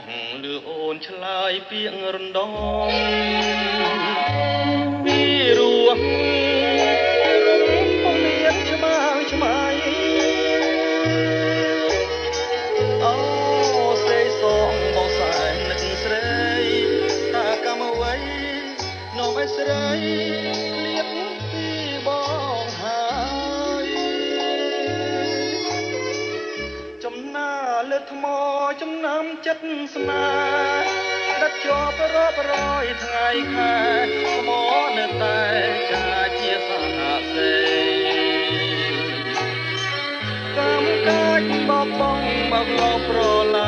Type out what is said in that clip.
ងលឺអូនឆ្លើយពាក្យរំដងពីរស់រំពុំមានឆ្មាំងឆ្មៃអូសេសងមកសែននឹកស្រីតាកម្មអ្វីនាំឲ្យស្រីឃ្លាតពីបងហើយចំណាលើថ្មចំណាំចិត្តស្នេហ៍ដិតជាប់រាប់រយថ្ងៃខែថ្មនៅតែចាជាសាសេកម្មកាច់បបងបោកលោប្រឡា